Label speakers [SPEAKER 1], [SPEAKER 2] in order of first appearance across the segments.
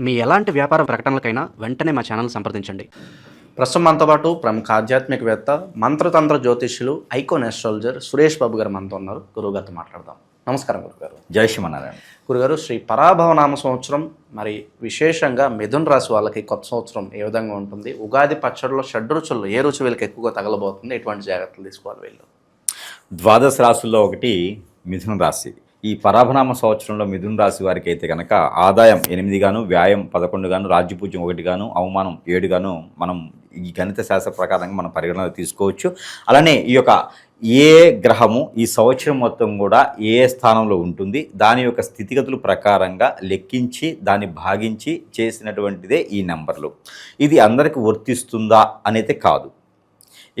[SPEAKER 1] మీ ఎలాంటి వ్యాపార ప్రకటనలకైనా వెంటనే మా ఛానల్ సంప్రదించండి.
[SPEAKER 2] ప్రస్తుతం మనతో పాటు ప్రముఖ ఆధ్యాత్మికవేత్త, మంత్రతంత్ర జ్యోతిష్యులు, ఐకాన్ ఆస్ట్రాలజర్ సురేష్ బాబు గారు మనతో ఉన్నారు. గురువుగారితో మాట్లాడదాం. నమస్కారం గురుగారు.
[SPEAKER 3] జై శ్రీమన్నారాయణ.
[SPEAKER 2] గురుగారు, శ్రీ పరాభవనామ సంవత్సరం మరి విశేషంగా మిథున రాశి వాళ్ళకి కొత్త సంవత్సరం ఏ విధంగా ఉంటుంది? ఉగాది పచ్చడిలో షడ్రుచుల్లో ఏ రుచి వీళ్ళకి ఎక్కువగా తగలబోతుంది? ఎటువంటి జాగ్రత్తలు తీసుకోవాలి వీళ్ళు?
[SPEAKER 3] ద్వాదశ రాశుల్లో ఒకటి మిథున రాశి. ఈ పరాభనామ సంవత్సరంలో మిథున రాశి వారికి అయితే కనుక ఆదాయం 8 గాను, వ్యాయం 11 గాను, రాజ్యపూజ్యం 1 గాను, అవమానం 7 గాను మనం ఈ గణిత శాస్త్ర ప్రకారంగా మనం పరిగణన తీసుకోవచ్చు. అలానే ఈ యొక్క ఏ గ్రహము ఈ సంవత్సరం మొత్తం కూడా ఏ స్థానంలో ఉంటుంది, దాని యొక్క స్థితిగతుల ప్రకారంగా లెక్కించి దాన్ని భాగించి చేసినటువంటిదే ఈ నెంబర్లు. ఇది అందరికీ వర్తిస్తుందా అనేది కాదు.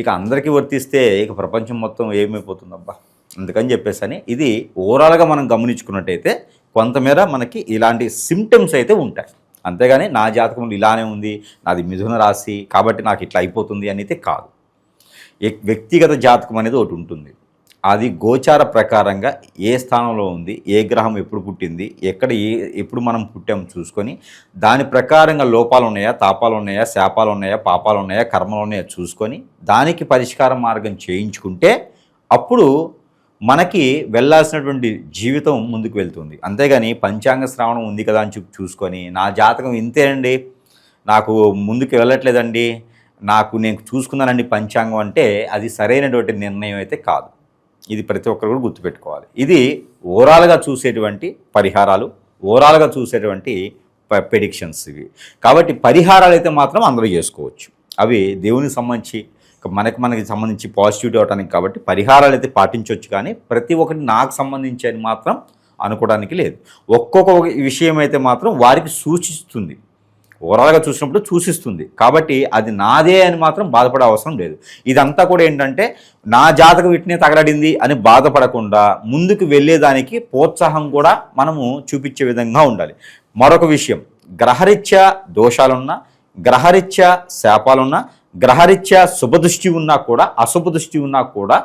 [SPEAKER 3] ఇక అందరికీ వర్తిస్తే ఇక ప్రపంచం మొత్తం ఏమైపోతుందబ్బా. అందుకని చెప్పేసి ఇది ఓవరాల్గా మనం గమనించుకున్నట్టయితే కొంతమేర మనకి ఇలాంటి సిమ్టమ్స్ అయితే ఉంటాయి. అంతేగాని నా జాతకంలో ఇలానే ఉంది, నాది మిథున రాశి కాబట్టి నాకు ఇట్లా అయిపోతుంది అనేది కాదు. వ్యక్తిగత జాతకం అనేది ఒకటి ఉంటుంది. అది గోచార ప్రకారంగా ఏ స్థానంలో ఉంది, ఏ గ్రహం ఎప్పుడు పుట్టింది, ఎప్పుడు మనం పుట్టాం చూసుకొని దాని ప్రకారంగా లోపాలు ఉన్నాయా, తాపాలు ఉన్నాయా, శాపాలు ఉన్నాయా, పాపాలు ఉన్నాయా, కర్మలు ఉన్నాయా చూసుకొని దానికి పరిష్కార మార్గం చేయించుకుంటే అప్పుడు మనకి వెళ్ళాల్సినటువంటి జీవితం ముందుకు వెళ్తుంది. అంతేగాని పంచాంగ శ్రావణం ఉంది కదా అని చూసుకొని నా జాతకం ఇంతేనండి, నాకు ముందుకు వెళ్ళట్లేదండి, నేను చూసుకున్నానండి పంచాంగం అంటే అది సరైనటువంటి నిర్ణయం అయితే కాదు. ఇది ప్రతి ఒక్కరు కూడా గుర్తుపెట్టుకోవాలి. ఇది ఓవరాల్గా చూసేటువంటి పరిహారాలు, ఓవరాల్గా చూసేటువంటి ప్రెడిక్షన్స్ ఇవి. కాబట్టి పరిహారాలు అయితే మాత్రం అందరూ చేసుకోవచ్చు. అవి దేవునికి సంబంధించి మనకి సంబంధించి పాజిటివిటీ అవడానికి కాబట్టి పరిహారాలు అయితే పాటించవచ్చు. కానీ ప్రతి ఒక్కటి నాకు సంబంధించి అని మాత్రం అనుకోవడానికి లేదు. ఒక్కొక్క విషయం అయితే మాత్రం వారికి సూచిస్తుంది, ఓవరాల్గా చూసినప్పుడు సూచిస్తుంది. కాబట్టి అది నాదే అని మాత్రం బాధపడే అవసరం లేదు. ఇదంతా కూడా ఏంటంటే నా జాతకం వీటినే తగలడింది అని బాధపడకుండా ముందుకు వెళ్ళేదానికి ప్రోత్సాహం కూడా మనము చూపించే విధంగా ఉండాలి. మరొక విషయం, గ్రహరీత్యా దోషాలున్నా, గ్రహరీత్యా శాపాలున్నా, గ్రహరీత్యా శుభదృష్టి ఉన్నా కూడా, అశుభదృష్టి ఉన్నా కూడా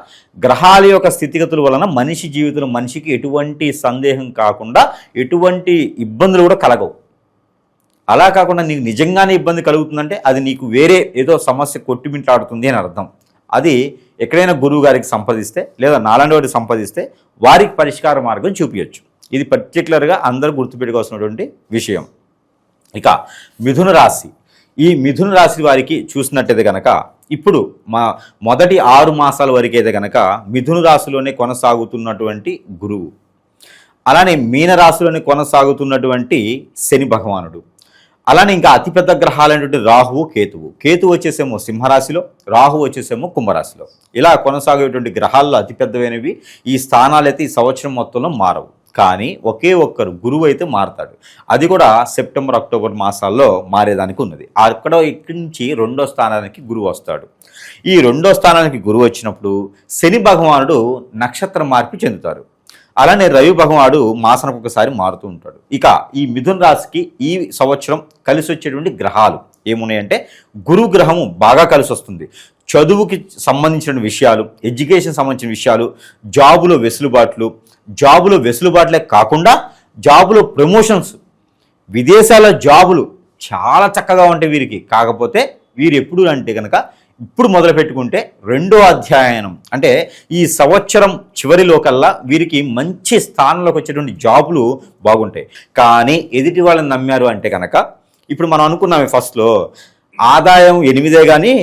[SPEAKER 3] గ్రహాల యొక్క స్థితిగతుల వలన మనిషి జీవితంలో మనిషికి ఎటువంటి సందేహం కాకుండా ఎటువంటి ఇబ్బందులు కూడా కలగవు. అలా కాకుండా నీకు నిజంగానే ఇబ్బంది కలుగుతుందంటే అది నీకు వేరే ఏదో సమస్య కొట్టుమిట్లాడుతుంది అని అర్థం. అది ఎక్కడైనా గురువు గారికి సంపాదిస్తే లేదా నాలాంటి వాటికి సంపాదిస్తే వారికి పరిష్కార మార్గం చూపించచ్చు. ఇది పర్టికులర్గా అందరూ గుర్తుపెట్టుకోవాల్సినటువంటి విషయం. ఇక మిథున రాశి, ఈ మిథున రాశి వారికి చూసినట్టయితే కనుక ఇప్పుడు మొదటి 6 మాసాల వరకు అయితే కనుక మిథున రాశిలోనే కొనసాగుతున్నటువంటి గురువు, అలానే మీన రాశిలోనే కొనసాగుతున్నటువంటి శని భగవానుడు, అలానే ఇంకా అతిపెద్ద గ్రహాలైనటువంటి రాహువు, కేతువు వచ్చేసేమో సింహరాశిలో, రాహు వచ్చేసేమో కుంభరాశిలో. ఇలా కొనసాగేటువంటి గ్రహాల్లో అతిపెద్దవైనవి. ఈ స్థానాలైతే ఈ సంవత్సరం మొత్తంలో మారవు. కానీ ఒకే ఒక్కరు గురువు అయితే మారతాడు. అది కూడా సెప్టెంబర్, అక్టోబర్ మాసాల్లో మారేదానికి ఉన్నది. ఇక్కడి నుంచి 2వ స్థానానికి గురువు వస్తాడు. ఈ 2వ స్థానానికి గురువు వచ్చినప్పుడు శని భగవానుడు నక్షత్ర మార్పు చెందుతారు. అలానే రవి భగవానుడు మాసానికి ఒకసారి మారుతూ ఉంటాడు. ఇక ఈ మిథున రాశికి ఈ సంవత్సరం కలిసి వచ్చేటువంటి గ్రహాలు ఏమున్నాయంటే, గురు గ్రహము బాగా కలిసి వస్తుంది. చదువుకి సంబంధించిన విషయాలు, ఎడ్యుకేషన్ సంబంధించిన విషయాలు, జాబులో వెసులుబాట్లే కాకుండా జాబులో ప్రమోషన్స్, విదేశాల జాబులు చాలా చక్కగా ఉంటాయి వీరికి. కాకపోతే వీరు ఎప్పుడు అంటే కనుక ఇప్పుడు మొదలు పెట్టుకుంటే 2వ అధ్యాయనం అంటే ఈ సంవత్సరం చివరిలో కల్లా వీరికి మంచి స్థానంలోకి వచ్చేటువంటి జాబులు బాగుంటాయి. కానీ ఎదుటి వాళ్ళని నమ్మారు అంటే కనుక ఇప్పుడు మనం అనుకున్నామే ఫస్ట్లో ఆదాయం 8 కానీ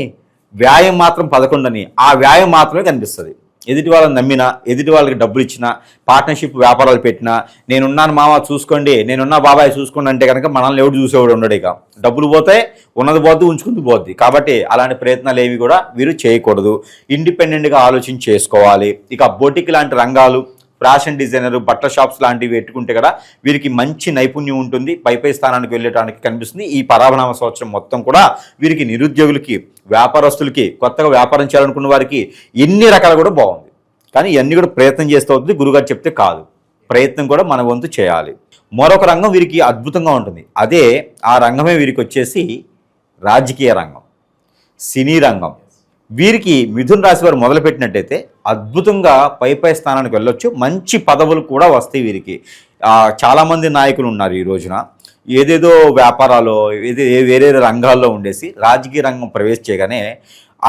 [SPEAKER 3] వ్యాయం మాత్రం 11 అని. ఆ వ్యాయం మాత్రమే కనిపిస్తుంది. ఎదుటి వాళ్ళని నమ్మినా, ఎదుటి వాళ్ళకి డబ్బులు ఇచ్చినా, పార్ట్నర్షిప్ వ్యాపారాలు పెట్టినా, నేనున్నాను మామ చూసుకోండి, నేనున్నా బాబాయ్ చూసుకోండి అంటే కనుక మనల్ని ఎవడు చూసేవాడు ఉండడు. ఇక డబ్బులు పోతే ఉన్నది పోద్ది, ఉంచుకుంటూ పోద్ది. కాబట్టి అలాంటి ప్రయత్నాలు ఏవి కూడా వీరు చేయకూడదు. ఇండిపెండెంట్గా ఆలోచన చేసుకోవాలి. ఇక బొటిక్ లాంటి రంగాలు, ఫ్యాషన్ డిజైనర్, బట్టల షాప్స్ లాంటివి పెట్టుకుంటే కూడా వీరికి మంచి నైపుణ్యం ఉంటుంది. పై స్థానానికి వెళ్ళడానికి కనిపిస్తుంది. ఈ పరాభనామ సంవత్సరం మొత్తం కూడా వీరికి నిరుద్యోగులకి, వ్యాపారస్తులకి, కొత్తగా వ్యాపారం చేయాలనుకున్న వారికి ఎన్ని రకాలు కూడా బాగుంది. కానీ ఇవన్నీ కూడా ప్రయత్నం చేస్తూ అవుతుంది. గురుగారు చెప్తే కాదు, ప్రయత్నం కూడా మన వంతు చేయాలి. మరొక రంగం వీరికి అద్భుతంగా ఉంటుంది. ఆ రంగమే వీరికి వచ్చేసి రాజకీయ రంగం, సినీ రంగం. వీరికి మిథున రాశి వారు మొదలుపెట్టినట్టయితే అద్భుతంగా పై స్థానానికి వెళ్ళొచ్చు. మంచి పదవులు కూడా వస్తాయి వీరికి. చాలామంది నాయకులు ఉన్నారు ఈ రోజున. ఏదేదో వ్యాపారాలు వేరే రంగాల్లో ఉండేసి రాజకీయ రంగం ప్రవేశ చేయగానే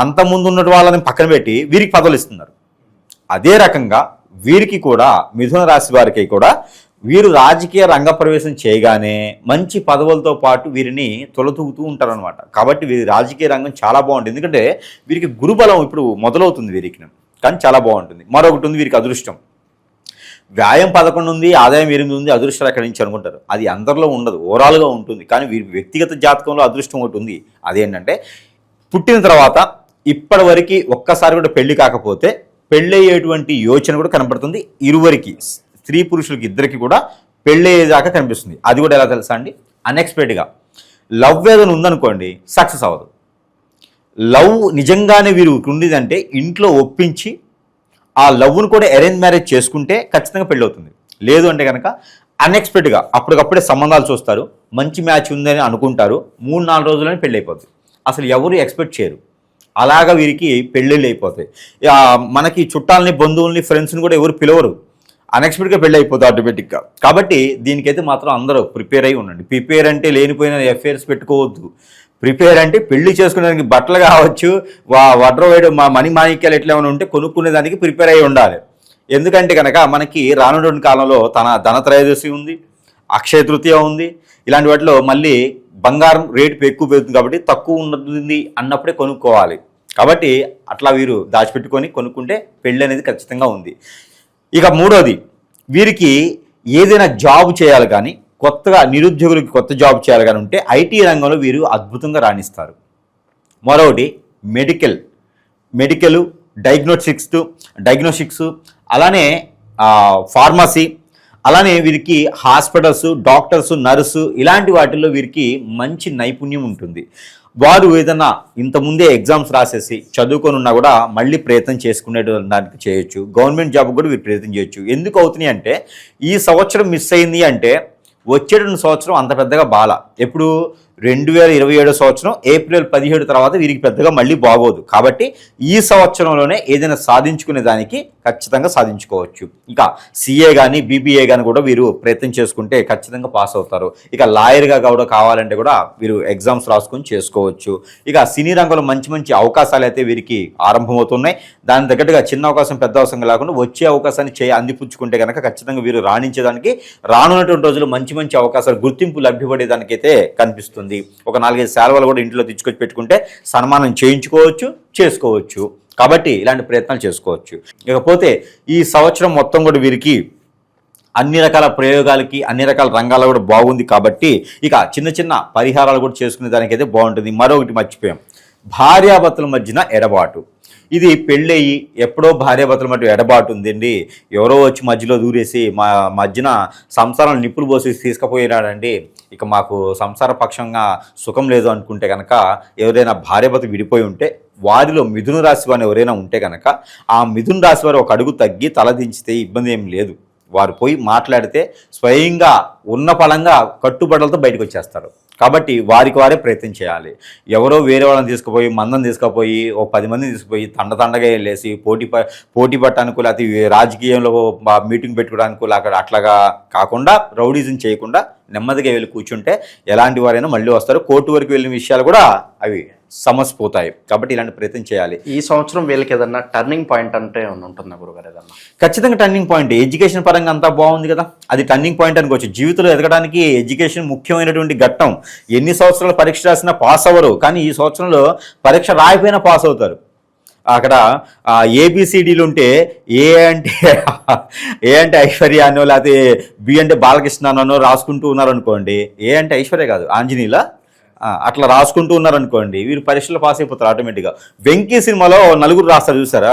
[SPEAKER 3] అంతకుముందు ఉన్న వాళ్ళని పక్కన పెట్టి వీరికి పదవులు ఇస్తున్నారు. అదే రకంగా వీరికి కూడా మిథున రాశి వారికి కూడా వీరు రాజకీయ రంగ ప్రవేశం చేయగానే మంచి పదవులతో పాటు వీరిని తొలతూగుతూ ఉంటారనమాట. కాబట్టి వీరి రాజకీయ రంగం చాలా బాగుంటుంది. ఎందుకంటే వీరికి గురుబలం ఇప్పుడు మొదలవుతుంది వీరికి, కానీ చాలా బాగుంటుంది. మరొకటి ఉంది వీరికి అదృష్టం. వ్యాయం 11 ఉంది, ఆదాయం 8 ఉంది, అదృష్టం ఎక్కడి నుంచి అనుకుంటారు. అది అందరిలో ఉండదు, ఓవరాల్గా ఉంటుంది. కానీ వీరి వ్యక్తిగత జాతకంలో అదృష్టం ఒకటి ఉంది. అదేంటంటే పుట్టిన తర్వాత ఇప్పటి వరకు ఒక్కసారి కూడా పెళ్లి కాకపోతే పెళ్ళయ్యేటువంటి యోచన కూడా కనపడుతుంది. ఇరువురికి, స్త్రీ పురుషులకి ఇద్దరికి కూడా పెళ్ళయ్యేదాకా కనిపిస్తుంది. అది కూడా ఎలా తెలుసా అండి, అన్ఎక్స్పెక్టెడ్గా లవ్ ఏదైనా ఉందనుకోండి సక్సెస్ అవ్వదు. లవ్ నిజంగానే వీరు ఉండేదంటే ఇంట్లో ఒప్పించి ఆ లవ్ను కూడా అరేంజ్ మ్యారేజ్ చేసుకుంటే ఖచ్చితంగా పెళ్ళి అవుతుంది. లేదు అంటే కనుక అన్ఎక్స్పెక్టెడ్గా అప్పటికప్పుడే సంబంధాలు చూస్తారు, మంచి మ్యాచ్ ఉందని అనుకుంటారు, 3-4 రోజుల్లోనే పెళ్ళి అయిపోతుంది. అసలు ఎవరు ఎక్స్పెక్ట్ చేయరు. అలాగా వీరికి పెళ్ళిళ్ళు అయిపోతాయి. మనకి చుట్టాలని, బంధువుల్ని, ఫ్రెండ్స్ని కూడా ఎవరు పిలవరు. అన్ఎక్స్పెక్టెడ్గా పెళ్ళి అయిపోతుంది ఆటోమేటిక్గా. కాబట్టి దీనికైతే మాత్రం అందరూ ప్రిపేర్ అయి ఉండండి. ప్రిపేర్ అంటే లేనిపోయిన అఫేర్స్ పెట్టుకోవద్దు. ప్రిపేర్ అంటే పెళ్లి చేసుకునేదానికి బట్టలు కావచ్చు, వడ్రవేడు మణి మాణిక్యాలు ఎట్లా ఏమైనా ఉంటే కొనుక్కునేదానికి ప్రిపేర్ అయి ఉండాలి. ఎందుకంటే కనుక మనకి రానున్న కాలంలో ధనత్రయోదశి ఉంది, అక్షయ తృతీయ ఉంది. ఇలాంటి వాటిలో మళ్ళీ బంగారం రేటు ఎక్కువ పెరుగుతుంది. కాబట్టి తక్కువ ఉంటుంది అన్నప్పుడే కొనుక్కోవాలి. కాబట్టి అట్లా వీరు దాచిపెట్టుకొని కొనుక్కుంటే పెళ్ళి అనేది ఖచ్చితంగా ఉంది. ఇక మూడోది, వీరికి ఏదైనా జాబ్ చేయాలి కానీ, కొత్తగా నిరుద్యోగులకి కొత్త జాబ్ చేయాలి కానీ ఉంటే ఐటీ రంగంలో వీరు అద్భుతంగా రాణిస్తారు. మరొకటి మెడికల్ డయాగ్నోస్టిక్స్, అలానే ఫార్మసీ, అలానే వీరికి హాస్పిటల్స్, డాక్టర్స్, నర్సు ఇలాంటి వాటిల్లో వీరికి మంచి నైపుణ్యం ఉంటుంది. వారు ఏదన్నా ఇంతకుముందే ఎగ్జామ్స్ రాసేసి చదువుకొని ఉన్నా కూడా మళ్ళీ ప్రయత్నం చేసుకునేదానికి చేయొచ్చు. గవర్నమెంట్ జాబ్ కూడా వీరు ప్రయత్నం చేయొచ్చు. ఎందుకు అవుతున్నాయి అంటే ఈ సంవత్సరం మిస్ అయింది అంటే వచ్చేటువంటి సంవత్సరం అంత పెద్దగా బాల. ఎప్పుడు 2027 సంవత్సరం ఏప్రిల్ 17 తర్వాత వీరికి పెద్దగా మళ్ళీ బాగోదు. కాబట్టి ఈ సంవత్సరంలోనే ఏదైనా సాధించుకునే దానికి ఖచ్చితంగా సాధించుకోవచ్చు. ఇక సిఏ కానీ బీబీఏ కానీ కూడా వీరు ప్రయత్నం చేసుకుంటే ఖచ్చితంగా పాస్ అవుతారు. ఇక లాయర్గా కూడా కావాలంటే కూడా వీరు ఎగ్జామ్స్ రాసుకొని చేసుకోవచ్చు. ఇక సినీ రంగంలో మంచి మంచి అవకాశాలు అయితే వీరికి ఆరంభమవుతున్నాయి. దాని తగ్గట్టుగా చిన్న అవకాశం పెద్ద అవసరం లేకుండా వచ్చే అవకాశాన్ని అందిపుచ్చుకుంటే కనుక ఖచ్చితంగా వీరు రాణించేదానికి రానున్నటువంటి రోజులు మంచి మంచి అవకాశాలు, గుర్తింపు లభ్యపడేదానికైతే కనిపిస్తుంది. ఒక 4-5 శాలువలు కూడా ఇంట్లో తెచ్చుకొచ్చి పెట్టుకుంటే సన్మానం చేసుకోవచ్చు. కాబట్టి ఇలాంటి ప్రయత్నాలు చేసుకోవచ్చు. ఇకపోతే ఈ సంవత్సరం మొత్తం కూడా వీరికి అన్ని రకాల ప్రయోగాలకి, అన్ని రకాల రంగాల్లో కూడా బాగుంది. కాబట్టి ఇక చిన్న చిన్న పరిహారాలు కూడా చేసుకునే దానికైతే బాగుంటుంది. మరొకటి మర్చిపోయాం, భార్యాభర్తల మధ్యన ఎడబాటు. ఇది పెళ్ళయి ఎప్పుడో భార్యాభర్తల మధ్య ఎడబాటు ఉందండి, ఎవరో వచ్చి మధ్యలో దూరేసి మా మధ్యన సంసారం నిప్పులు పోసి తీసుకుపోయినాడండి, ఇక మాకు సంసార పక్షంగా సుఖం లేదు అనుకుంటే కనుక, ఎవరైనా భార్యాభర్త విడిపోయి ఉంటే వారిలో మిథున రాశి వారిని ఎవరైనా ఉంటే కనుక ఆ మిథున రాశి వారు ఒక అడుగు తగ్గి తలదించితే ఇబ్బంది ఏం లేదు. వారు పోయి మాట్లాడితే స్వయంగా ఉన్న పలంగా కట్టుబడులతో బయటకు వచ్చేస్తారు. కాబట్టి వారికి వారే ప్రయత్నం చేయాలి. ఎవరో వేరే వాళ్ళని తీసుకుపోయి, మందం తీసుకుపోయి, ఓ 10 మందిని తీసుకుపోయి తండగా వెళ్ళేసి పోటీ పట్టడానికి, లేకపోతే రాజకీయంలో మీటింగ్ పెట్టుకోవడానికి అట్లాగా కాకుండా రౌడీజం చేయకుండా నెమ్మదిగా వెళ్ళి కూర్చుంటే ఎలాంటి వారైనా మళ్ళీ వస్తారు. కోర్టు వరకు వెళ్ళిన విషయాలు కూడా అవి సమస్యపోతాయి. కాబట్టి ఇలాంటి ప్రయత్నం చేయాలి.
[SPEAKER 2] ఈ సంవత్సరం వీళ్ళకి ఏదన్నా టర్నింగ్ పాయింట్ అంటే ఉంటుందా గురుగారు? ఏదన్నా
[SPEAKER 3] ఖచ్చితంగా టర్నింగ్ పాయింట్. ఎడ్యుకేషన్ పరంగా అంతా బాగుంది కదా, అది టర్నింగ్ పాయింట్ అనుకోవచ్చు. జీవితంలో ఎదగడానికి ఎడ్యుకేషన్ ముఖ్యమైనటువంటి ఘట్టం. ఎన్ని సంవత్సరాలు పరీక్ష రాసినా పాస్ అవ్వరు, కానీ ఈ సంవత్సరంలో పరీక్ష రాయిపోయినా పాస్ అవుతారు. అక్కడ ఏబిసిడీలు ఉంటే ఏ అంటే ఐశ్వర్య అనో, లేకపోతే బి అంటే బాలకృష్ణ అనో రాసుకుంటూ ఉన్నారనుకోండి, ఏ అంటే ఐశ్వర్య కాదు ఆంజనేయుల, అట్లా రాసుకుంటూ ఉన్నారనుకోండి, వీరు పరీక్షలో పాస్ అయిపోతారు ఆటోమేటిక్గా. వెంకీ సినిమాలో 4 రాస్తారు చూసారా,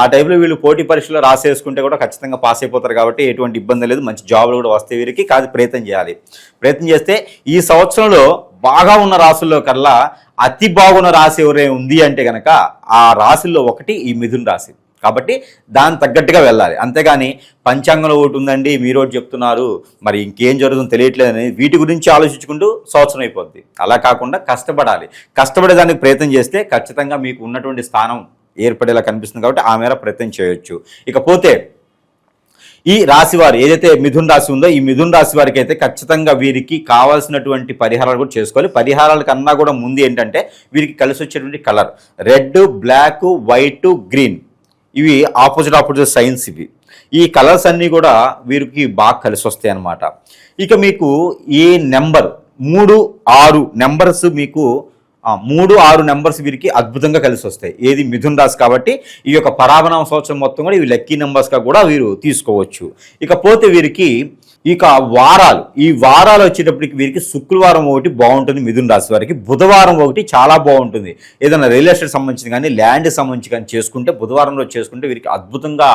[SPEAKER 3] ఆ టైంలో వీళ్ళు పోటీ పరీక్షలో రాసేసుకుంటే కూడా ఖచ్చితంగా పాస్ అయిపోతారు. కాబట్టి ఎటువంటి ఇబ్బంది లేదు, మంచి జాబ్లు కూడా వస్తాయి వీరికి. కాదు ప్రయత్నం చేయాలి. ప్రయత్నం చేస్తే ఈ సంవత్సరంలో బాగా ఉన్న రాసుల్లో కల్లా అతి బాగున్న రాశి ఎవరే ఉంది అంటే కనుక ఆ రాశుల్లో ఒకటి ఈ మిథున రాశి. కాబట్టి దాని తగ్గట్టుగా వెళ్ళాలి. అంతేగాని పంచాంగంలో ఒకటి ఉందండి, మీరు ఒకటి చెప్తున్నారు, మరి ఇంకేం జరుగుతుందో తెలియట్లేదని వీటి గురించి ఆలోచించుకుంటూ సంవత్సరం అయిపోద్ది. అలా కాకుండా కష్టపడాలి. కష్టపడేదానికి ప్రయత్నం చేస్తే ఖచ్చితంగా మీకు ఉన్నటువంటి స్థానం ఏర్పడేలా కనిపిస్తుంది. కాబట్టి ఆ మేర ప్రయత్నం చేయొచ్చు. ఇకపోతే ఈ రాశి వారు ఏదైతే మిథున రాశి ఉందో ఈ మిథున రాశి వారికి అయితే ఖచ్చితంగా వీరికి కావాల్సినటువంటి పరిహారాలు కూడా చేసుకోవాలి. పరిహారాల కన్నా కూడా ముందు ఏంటంటే వీరికి కలిసి వచ్చేటువంటి colour red, black, white, green, ఇవి ఆపోజిట్ సైన్స్. ఇవి ఈ కలర్స్ అన్నీ కూడా వీరికి బాగా కలిసి వస్తాయి అన్నమాట. ఇక మీకు ఈ నెంబర్ 3, 6 నెంబర్స్ మీకు 3, 6 నెంబర్స్ వీరికి అద్భుతంగా కలిసి వస్తాయి. ఏది మిథున రాశి కాబట్టి ఈ యొక్క పరాభనామ సంవత్సరం మొత్తం కూడా ఇవి లక్కీ నెంబర్స్గా కూడా వీరు తీసుకోవచ్చు. ఇకపోతే వీరికి ఇక వారాలు, ఈ వారాలు వచ్చేటప్పటికి వీరికి శుక్రవారం ఒకటి బాగుంటుంది మిథున రాశి వారికి, బుధవారం ఒకటి చాలా బాగుంటుంది. ఏదైనా రియల్ ఎస్టేట్ సంబంధించి కానీ ల్యాండ్ సంబంధించి కానీ చేసుకుంటే బుధవారం రోజు చేసుకుంటే వీరికి అద్భుతంగా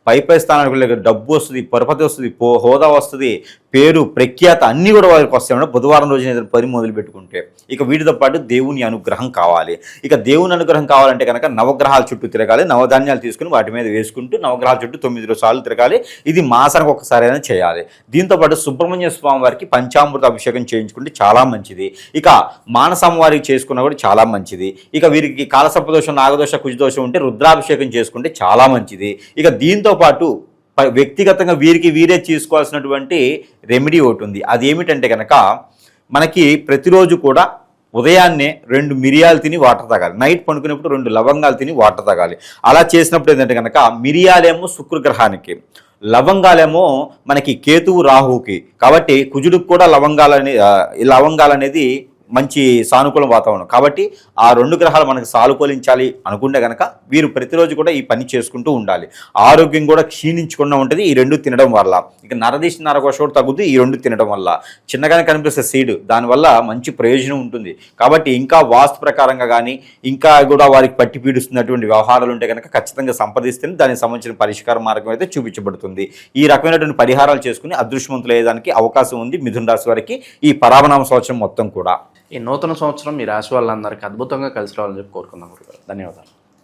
[SPEAKER 3] పై స్థానానికి డబ్బు వస్తుంది, పరపతి వస్తుంది, హోదా వస్తుంది, పేరు ప్రఖ్యాత అన్నీ కూడా వారికి వస్తాయి బుధవారం రోజున ఏదైనా పని మొదలు పెట్టుకుంటే. ఇక వీటితో పాటు దేవుని అనుగ్రహం కావాలి. ఇక దేవుని అనుగ్రహం కావాలంటే కనుక నవగ్రహాల చుట్టూ తిరగాలి, నవధాన్యాలు తీసుకుని వాటి మీద వేసుకుంటూ నవగ్రహాల చుట్టూ 9 సార్లు తిరగాలి. ఇది మాసానికి ఒకసారి అయినా చేయాలి. దీంతోపాటు సుబ్రహ్మణ్య స్వామి వారికి పంచామృత అభిషేకం చేయించుకుంటే చాలా మంచిది. ఇక మానసం వారికి చేసుకున్నా కూడా చాలా మంచిది. ఇక వీరికి కాలసర్పదోషం, నాగదోష, కుజదోషం ఉంటే రుద్రాభిషేకం చేసుకుంటే చాలా మంచిది. ఇక దీంతో పాటు వ్యక్తిగతంగా వీరికి వీరే తీసుకోవాల్సినటువంటి రెమెడీ ఒకటి ఉంది. అది ఏమిటంటే కనుక మనకి ప్రతిరోజు కూడా ఉదయాన్నే 2 మిరియాలు తిని వాటర్ తాగాలి, నైట్ పడుకునేప్పుడు 2 లవంగాలు తిని వాటర్ తాగాలి. అలా చేసినప్పుడు ఏంటంటే కనుక మిరియాలేమో శుక్రగ్రహానికి, లవంగాలేమో మనకి కేతువు రాహువుకి, కాబట్టి కుజుడికి కూడా లవంగాలు అనేది మంచి సానుకూల వాతావరణం. కాబట్టి ఆ 2 గ్రహాలు మనకు సానుకూలించాలి అనుకుంటే కనుక వీరు ప్రతిరోజు కూడా ఈ పని చేసుకుంటూ ఉండాలి. ఆరోగ్యం కూడా క్షీణించకుండా ఉంటుంది ఈ 2 తినడం వల్ల. ఇక నరదీశ నరకోశ కూడా తగ్గుతుంది ఈ 2 తినడం వల్ల. చిన్నగానే కనిపిస్తే సీడ్, దానివల్ల మంచి ప్రయోజనం ఉంటుంది. కాబట్టి ఇంకా వాస్తు ప్రకారంగా కానీ ఇంకా కూడా వారికి పట్టి పీడిస్తున్నటువంటి వ్యవహారాలు ఉంటే కనుక ఖచ్చితంగా సంప్రదిస్తేనే దానికి సంబంధించిన పరిష్కార మార్గం అయితే చూపించబడుతుంది. ఈ రకమైనటువంటి పరిహారాలు చేసుకుని అదృష్టవంతులు అయ్యేదానికి అవకాశం ఉంది మిథున రాశి వారికి ఈ పరాభనామ సంవత్సరం మొత్తం కూడా.
[SPEAKER 2] ఈ నూతన సంవత్సరం మీ రాశి వాళ్ళందరికీ అద్భుతంగా కలిసి రావాలని చెప్పి కోరుకుందాం. ధన్యవాదాలు.